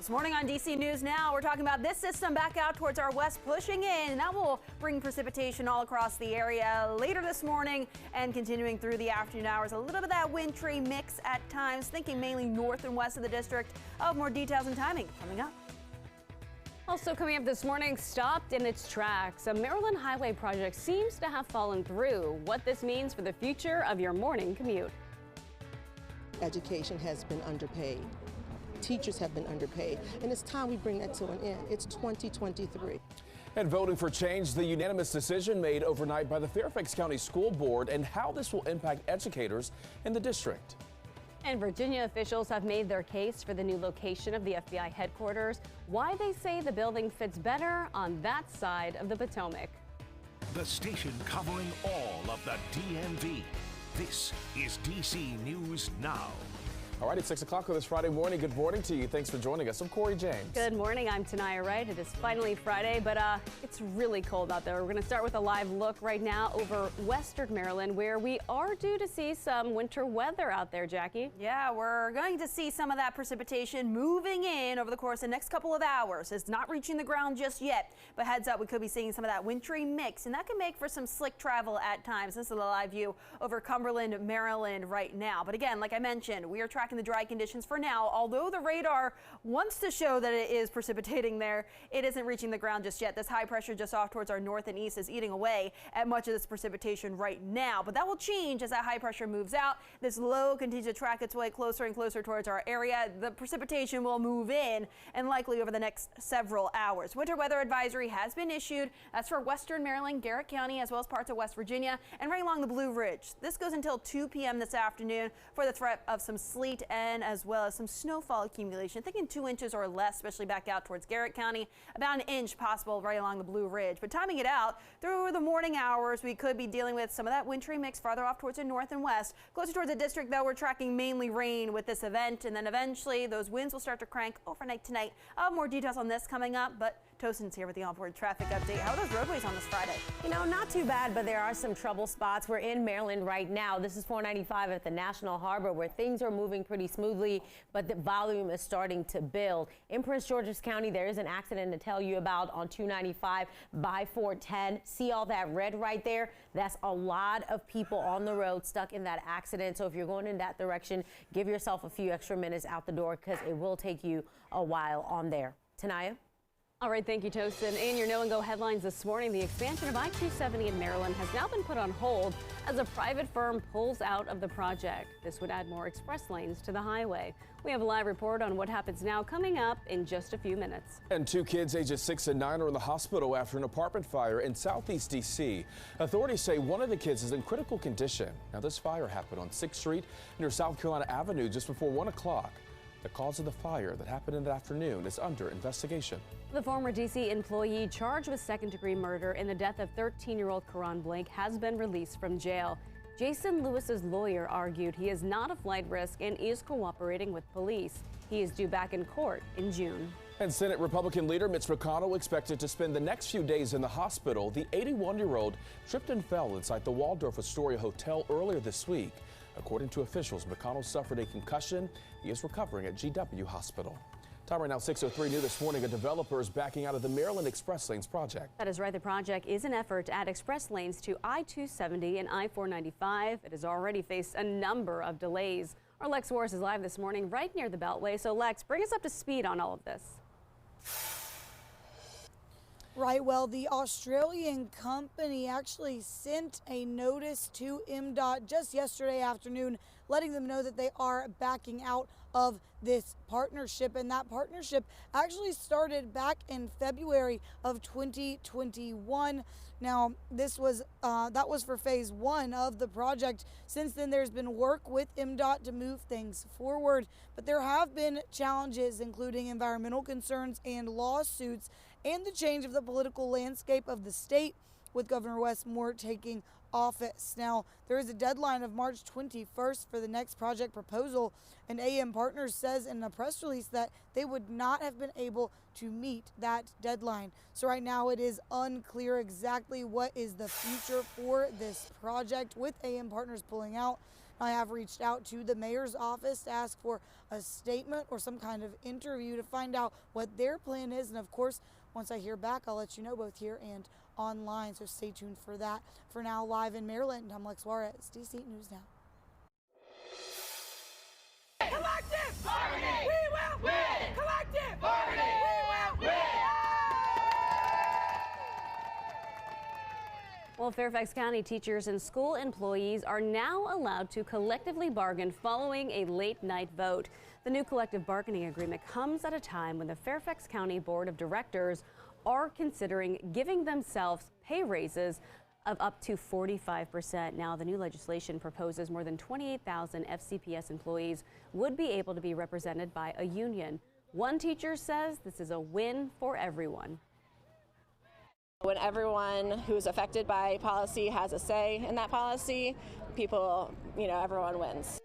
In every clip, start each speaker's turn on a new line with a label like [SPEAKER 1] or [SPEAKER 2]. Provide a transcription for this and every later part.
[SPEAKER 1] This morning on DC News Now, we're talking about this system back out towards our west pushing in, and that will bring precipitation all across the area later this morning and continuing through the afternoon hours. A little bit of that wintry mix at times, thinking mainly north and west of the district. More details and timing coming up.
[SPEAKER 2] Also coming up this morning, stopped in its tracks. A Maryland highway project seems to have fallen through. What this means for the future of your morning commute.
[SPEAKER 3] Education has been underpaid. Teachers have been underpaid, and it's time we bring that to an end. It's 2023.
[SPEAKER 4] And voting for change, the unanimous decision made overnight by the Fairfax County School Board and how this will impact educators in the district.
[SPEAKER 2] And Virginia officials have made their case for the new location of the FBI headquarters, why they say the building fits better on that side of the Potomac.
[SPEAKER 5] The station covering all of the DMV. This is DC News Now.
[SPEAKER 4] All right, it's 6 o'clock on this Friday morning. Good morning to you. Thanks for joining us. I'm Corey James.
[SPEAKER 2] Good morning. I'm Tanaya Wright. It is finally Friday, but it's really cold out there. We're going to start with a live look right now over western Maryland, where we are due to see some winter weather out there, Jackie.
[SPEAKER 1] Yeah, we're going to see some of that precipitation moving in over the course of the next couple of hours. It's not reaching the ground just yet, but heads up, we could be seeing some of that wintry mix, and that can make for some slick travel at times. This is a live view over Cumberland, Maryland right now. But again, like I mentioned, we are tracking the dry conditions for now. Although the radar wants to show that it is precipitating there, it isn't reaching the ground just yet. This high pressure just off towards our north and east is eating away at much of this precipitation right now. But that will change as that high pressure moves out. This low continues to track its way closer and closer towards our area. The precipitation will move in and likely over the next several hours. Winter weather advisory has been issued. That's for western Maryland, Garrett County, as well as parts of West Virginia and right along the Blue Ridge. This goes until 2 p.m. this afternoon for the threat of some sleet and as well as some snowfall accumulation. Thinking 2 inches or less, especially back out towards Garrett County. About an inch possible right along the Blue Ridge. But timing it out through the morning hours, we could be dealing with some of that wintry mix farther off towards the north and west. Closer towards the district, though, we're tracking mainly rain with this event. And then eventually those winds will start to crank overnight tonight. More details on this coming up, but Tosin's here with the onboard traffic update. How are those roadways on this Friday?
[SPEAKER 6] You know, not too bad, but there are some trouble spots. We're in Maryland right now. This is 495 at the National Harbor, where things are moving pretty smoothly, but the volume is starting to build. In Prince George's County, there is an accident to tell you about on 295 by 410. See all that red right there? That's a lot of people on the road stuck in that accident. So if you're going in that direction, give yourself a few extra minutes out the door because it will take you a while on there. Tanaya?
[SPEAKER 2] All right, thank you, Tosin. In your Know and Go headlines this morning, the expansion of I-270 in Maryland has now been put on hold as a private firm pulls out of the project. This would add more express lanes to the highway. We have a live report on what happens now coming up in just a few minutes.
[SPEAKER 4] And 2 kids ages 6 and 9 are in the hospital after an apartment fire in southeast D.C. Authorities say one of the kids is in critical condition. Now, this fire happened on 6th Street near South Carolina Avenue just before 1 o'clock. The cause of the fire that happened in the afternoon is under investigation.
[SPEAKER 2] The former D.C. employee charged with second-degree murder in the death of 13-year-old Karan Blake has been released from jail. Jason Lewis's lawyer argued he is not a flight risk and is cooperating with police. He is due back in court in June.
[SPEAKER 4] And Senate Republican leader Mitch McConnell expected to spend the next few days in the hospital. The 81-year-old tripped and fell inside the Waldorf Astoria Hotel earlier this week. According to officials, McConnell suffered a concussion. He is recovering at GW Hospital. Time right now, 6:03 new this morning. A developer is backing out of the Maryland Express Lanes project.
[SPEAKER 2] That is right. The project is an effort to add express lanes to I-270 and I-495. It has already faced a number of delays. Our Lex Wars is live this morning right near the Beltway. So Lex, bring us up to speed on all of this.
[SPEAKER 7] Right, well, the Australian company actually sent a notice to MDOT just yesterday afternoon, letting them know that they are backing out of this partnership. And that partnership actually started back in February of 2021. Now, this was that was for phase 1 of the project. Since then, there's been work with MDOT to move things forward, but there have been challenges, including environmental concerns and lawsuits, and the change of the political landscape of the state with Governor Wes Moore taking office. Now, there is a deadline of March 21st for the next project proposal, and AM Partners says in a press release that they would not have been able to meet that deadline. So right now it is unclear exactly what is the future for this project with AM Partners pulling out. I have reached out to the mayor's office to ask for a statement or some kind of interview to find out what their plan is. And of course, once I hear back, I'll let you know both here and online. So stay tuned for that. For now, live in Maryland, I'm Lex Juarez, DC News Now.
[SPEAKER 8] Collective bargaining! We will win! Collective bargaining! We will win!
[SPEAKER 2] Well, Fairfax County teachers and school employees are now allowed to collectively bargain following a late-night vote. The new collective bargaining agreement comes at a time when the Fairfax County Board of Directors are considering giving themselves pay raises of up to 45%. Now, the new legislation proposes more than 28,000 FCPS employees would be able to be represented by a union. One teacher says this is a win for everyone.
[SPEAKER 9] When everyone who's affected by policy has a say in that policy, everyone wins.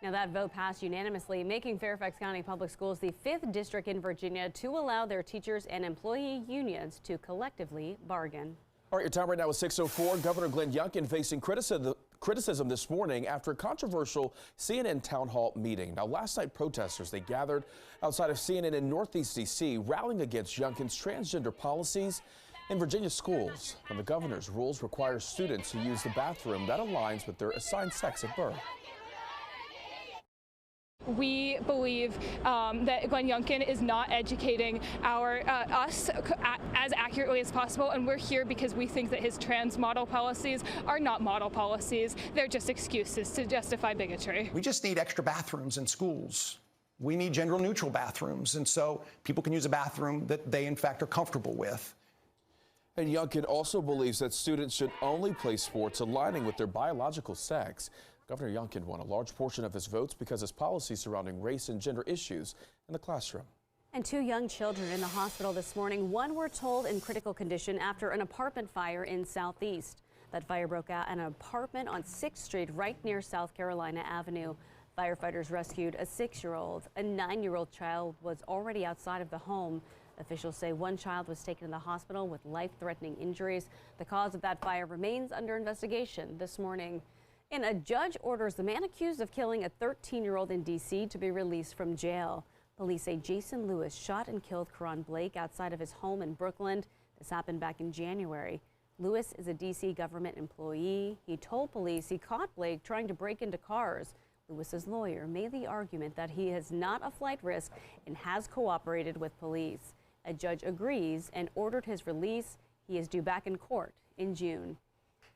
[SPEAKER 2] Now, that vote passed unanimously, making Fairfax County Public Schools the 5th district in Virginia to allow their teachers and employee unions to collectively bargain.
[SPEAKER 4] All right, your time right now is 6:04. Governor Glenn Youngkin facing criticism this morning after a controversial CNN town hall meeting. Now, last night, protesters, they gathered outside of CNN in Northeast D.C., rallying against Youngkin's transgender policies in Virginia schools. And the governor's rules require students to use the bathroom that aligns with their assigned sex at birth.
[SPEAKER 10] We believe that Glenn Youngkin is not educating us as accurately as possible, and we're here because we think that his trans model policies are not model policies. They're just excuses to justify bigotry.
[SPEAKER 11] We just need extra bathrooms in schools. We need gender-neutral bathrooms, and so people can use a bathroom that they, in fact, are comfortable with.
[SPEAKER 4] And Youngkin also believes that students should only play sports aligning with their biological sex. Governor Youngkin won a large portion of his votes because his policies surrounding race and gender issues in the classroom.
[SPEAKER 2] And 2 young children in the hospital this morning. One were told in critical condition after an apartment fire in Southeast. That fire broke out in an apartment on 6th Street right near South Carolina Avenue. Firefighters rescued a 6-year-old. A 9-year-old child was already outside of the home. Officials say one child was taken to the hospital with life-threatening injuries. The cause of that fire remains under investigation this morning. And a judge orders the man accused of killing a 13-year-old in D.C. to be released from jail. Police say Jason Lewis shot and killed Karan Blake outside of his home in Brooklyn. This happened back in January. Lewis is a D.C. government employee. He told police he caught Blake trying to break into cars. Lewis's lawyer made the argument that he is not a flight risk and has cooperated with police. A judge agrees and ordered his release. He is due back in court in June.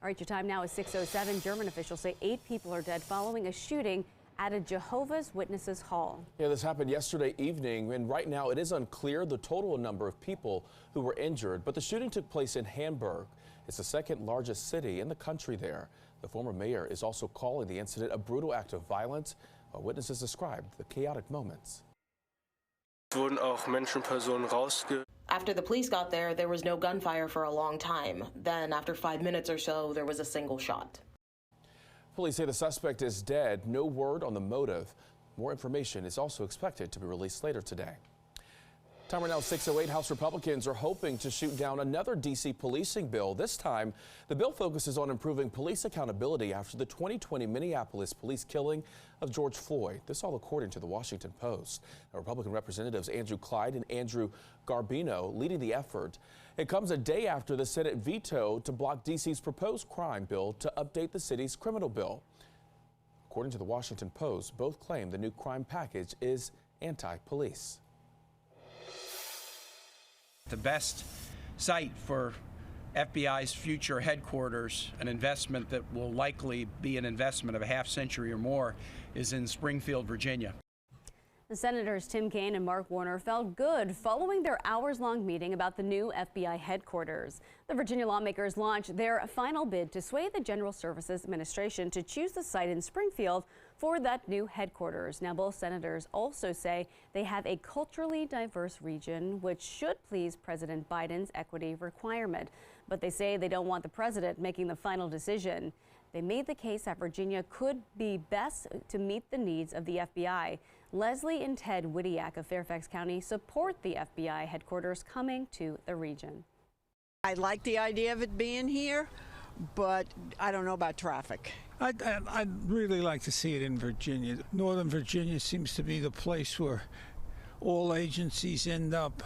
[SPEAKER 2] All right, your time now is 6:07. German officials say 8 people are dead following a shooting at a Jehovah's Witnesses hall.
[SPEAKER 4] Yeah, this happened yesterday evening, and right now it is unclear the total number of people who were injured, but the shooting took place in Hamburg. It's the 2nd largest city in the country there. The former mayor is also calling the incident a brutal act of violence. Witnesses described the chaotic moments.
[SPEAKER 12] After the police got there, there was no gunfire for a long time. Then, after 5 minutes or so, there was a single shot.
[SPEAKER 4] Police say the suspect is dead. No word on the motive. More information is also expected to be released later today. Time right now 6:08. House Republicans are hoping to shoot down another D.C. policing bill. This time, the bill focuses on improving police accountability after the 2020 Minneapolis police killing of George Floyd. This all according to the Washington Post. Now, Republican Representatives Andrew Clyde and Andrew Garbino leading the effort. It comes a day after the Senate veto to block D.C.'s proposed crime bill to update the city's criminal bill. According to the Washington Post, both claim the new crime package is anti-police.
[SPEAKER 13] The best site for FBI's future headquarters, an investment that will likely be an investment of a half century or more, is in Springfield, Virginia.
[SPEAKER 2] The Senators Tim Kaine and Mark Warner felt good following their hours-long meeting about the new FBI headquarters. The Virginia lawmakers launched their final bid to sway the General Services Administration to choose the site in Springfield for that new headquarters. Now, both senators also say they have a culturally diverse region, which should please President Biden's equity requirement. But they say they don't want the president making the final decision. They made the case that Virginia could be best to meet the needs of the FBI. Leslie and Ted Widiak of Fairfax County support the FBI headquarters coming to the region.
[SPEAKER 14] I like the idea of it being here, but I don't know about traffic. I'd really like to see it in Virginia. Northern Virginia seems to be the place where all agencies end up.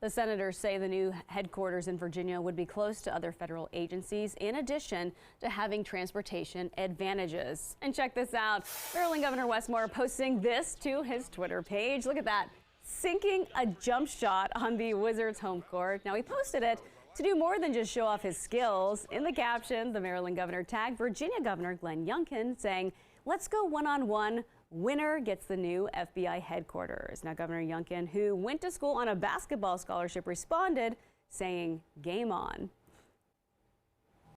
[SPEAKER 2] The senators say the new headquarters in Virginia would be close to other federal agencies, in addition to having transportation advantages. And check this out. Maryland Governor Wes Moore posting this to his Twitter page. Look at that. Sinking a jump shot on the Wizards home court. Now, he posted it to do more than just show off his skills. In the caption, the Maryland governor tagged Virginia Governor Glenn Youngkin, saying, "Let's go one-on-one. Winner gets the new FBI headquarters." Now, Governor Youngkin, who went to school on a basketball scholarship, responded saying, "Game on."